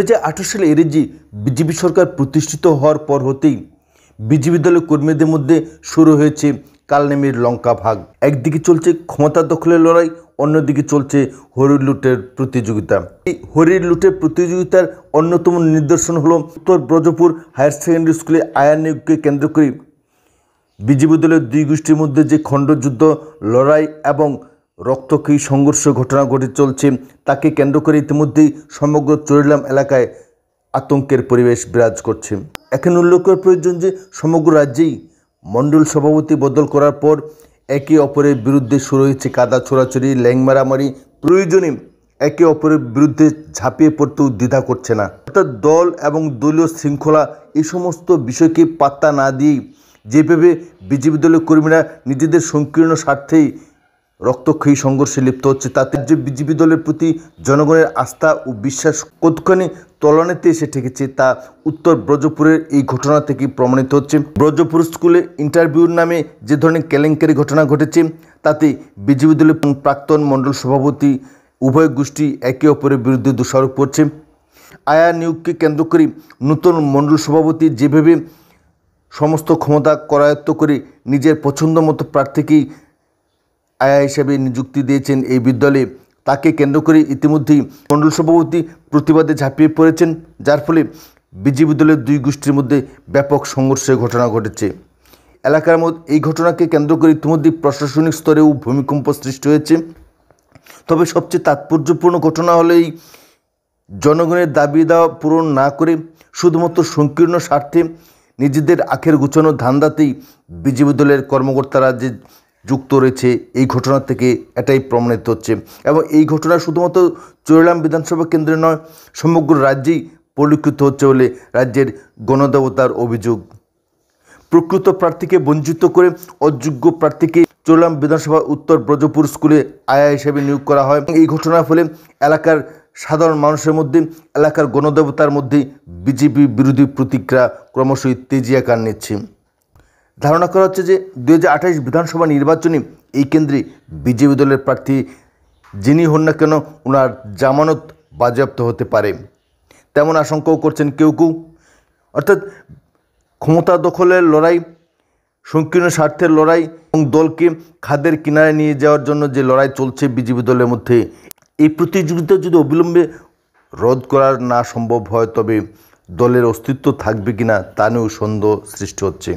2018 সালে এরজি বিজেপি সরকার প্রতিষ্ঠিত হওয়ার পর হতেই বিজেপি দলের কর্মীদের মধ্যে শুরু হয়েছে কালনেমির লঙ্কা ভাগ। একদিকে চলছে ক্ষমতা দখলের লড়াই, অন্যদিকে চলছে হরির লুটের প্রতিযোগিতা। এই হরির লুটের প্রতিযোগিতার অন্যতম নিদর্শন হলো উত্তর ব্রজপুর হায়ার সেকেন্ডারি স্কুলে আয়া নিয়োগকে কেন্দ্র করে বিজেপি দলের দুই গোষ্ঠীর মধ্যে যে খণ্ডযুদ্ধ, লড়াই এবং রক্তক্ষয়ী সংঘর্ষ ঘটনা ঘটে চলছে, তাকে কেন্দ্র করে ইতিমধ্যেই সমগ্র চরিলাম এলাকায় আতঙ্কের পরিবেশ বিরাজ করছে। এখানে উল্লেখ করা প্রয়োজন যে সমগ্র রাজ্যেই মণ্ডল সভাপতি বদল করার পর একে অপরের বিরুদ্ধে শুরু হয়েছে কাদা ছোড়াছড়ি, ল্যাং মারামারি। প্রয়োজনে একে অপরের বিরুদ্ধে ঝাঁপিয়ে পড়তেও দ্বিধা করছে না। অর্থাৎ দল এবং দলীয় শৃঙ্খলা এই সমস্ত বিষয়কে পাত্তা না দিয়েই যেভাবে বিজেপি দলের কর্মীরা নিজেদের সংকীর্ণ স্বার্থেই রক্তক্ষয়ী সংঘর্ষে লিপ্ত হচ্ছে, তাতে যে বিজেপি দলের প্রতি জনগণের আস্থা ও বিশ্বাস কতখানি তলানিতে এসে ঠেকেছে তা উত্তর ব্রজপুরের এই ঘটনা থেকে প্রমাণিত হচ্ছে। ব্রজপুর স্কুলে ইন্টারভিউর নামে যে ধরনের কেলেঙ্কারি ঘটনা ঘটেছে, তাতে বিজেপি দলের প্রাক্তন মণ্ডল সভাপতি উভয় গোষ্ঠী একে অপরের বিরুদ্ধে দোষারোপ করছে। আয়া নিয়োগকে কেন্দ্র করে নতুন মণ্ডল সভাপতি যেভাবে সমস্ত ক্ষমতা করায়ত্ত করে নিজের পছন্দ মতো প্রার্থীকেই আয়া হিসেবে নিযুক্তি দিয়েছেন এই বিদ্যালয়ে, তাকে কেন্দ্র করে ইতিমধ্যেই মণ্ডল সভাপতি প্রতিবাদে ঝাঁপিয়ে পড়েছেন, যার ফলে বিজেপি দলের দুই গোষ্ঠীর মধ্যে ব্যাপক সংঘর্ষের ঘটনা ঘটেছে। এলাকার মধ্যে এই ঘটনাকে কেন্দ্র করে ইতিমধ্যেই প্রশাসনিক স্তরেও ভূমিকম্প সৃষ্টি হয়েছে। তবে সবচেয়ে তাৎপর্যপূর্ণ ঘটনা হলো এই জনগণের দাবি দেওয়া পূরণ না করে শুধুমাত্র সংকীর্ণ স্বার্থে নিজেদের আখের গুছানো ধান্দাতেই বিজেপি দলের কর্মকর্তারা যে যুক্ত রয়েছে, এই ঘটনা থেকে এটাই প্রমাণিত হচ্ছে। এবং এই ঘটনা শুধুমাত্র চরিলাম বিধানসভা কেন্দ্রে নয়, সমগ্র রাজ্যেই পরিলক্ষিত হচ্ছে বলে রাজ্যের গণদেবতার অভিযোগ। প্রকৃত প্রার্থীকে বঞ্চিত করে অযোগ্য প্রার্থীকে চরিলাম বিধানসভা উত্তর ব্রজপুর স্কুলে আয়া হিসেবে নিয়োগ করা হয়। এই ঘটনার ফলে এলাকার সাধারণ মানুষের মধ্যে, এলাকার গণদেবতার মধ্যে বিজেপি বিরোধী প্রতিক্রিয়া ক্রমশই তেজি আকার নিচ্ছে। ধারণা করা হচ্ছে যে 2028 বিধানসভা নির্বাচনে এই কেন্দ্রে বিজেপি দলের প্রার্থী যিনি হন না কেন, ওনার জামানত বাজেয়াপ্ত হতে পারে, তেমন আশঙ্কাও করছেন কেউ কেউ। অর্থাৎ ক্ষমতা দখলের লড়াই, সংকীর্ণ স্বার্থের লড়াই এবং দলকে খাদের কিনারে নিয়ে যাওয়ার জন্য যে লড়াই চলছে বিজেপি দলের মধ্যে, এই প্রতিযোগিতা যদি অবিলম্বে রোধ করা না সম্ভব হয়, তবে দলের অস্তিত্ব থাকবে কিনা তা নিয়েও সন্দেহ সৃষ্টি হচ্ছে।